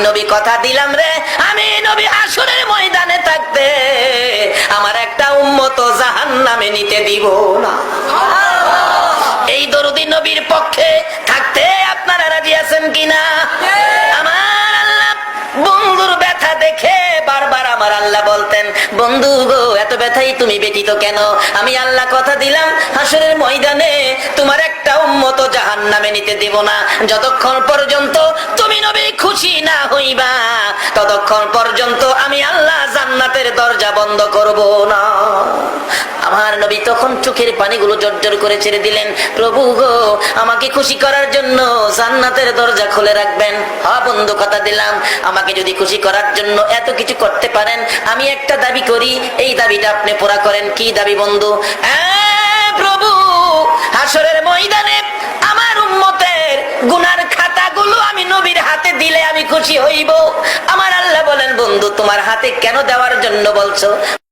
নবী কথা দিলাম রে, আমি নবী হাসরের ময়দানে থাকতে আমার একটা উম্মত জাহান্নামে নিতে দিব না। এই দরুদি নবীর পক্ষে থাকতে আপনারা রাজি আছেন কিনা? আমার আল্লাহ বন্ধুর ব্যথা দেখে বারবার আমার আল্লাহ বলতেন, বন্ধু গো এত ব্যথাই তুমি ব্যতীত কেন? আমি আল্লাহ কথা দিলাম হাসরের ময়দানে তোমার একটা উম্মত জাহান্নামে নিতে দেব না। যতক্ষণ পর্যন্ত তুমি নবী খুশি না হইবা ততক্ষণ পর্যন্ত আমি আল্লাহ জান্নাতের দরজা বন্ধ করব না। আমার নবী তখন চোখের পানিগুলো জর্জর করে ছেড়ে দিলেন, প্রভু গো আমাকে খুশি করার জন্য জান্নাতের দরজা খুলে রাখবেন। হ্যাঁ বন্ধু কথা দিলাম, আমাকে যদি খুশি করার জন্য এত কিছু করতে পারেন, আমি একটা দাবি করি, এই দাবিটা আপনি পুরা করেন। কি দাবি বন্ধু? প্রভু হাসরের ময়দানে আমার উম্মতের গুনার খাতাগুলো আমি নবীর হাতে দিলে আমি খুশি হইব। আমার আল্লাহ বলেন, বন্ধু তোমার হাতে কেন দেওয়ার জন্য বলছো?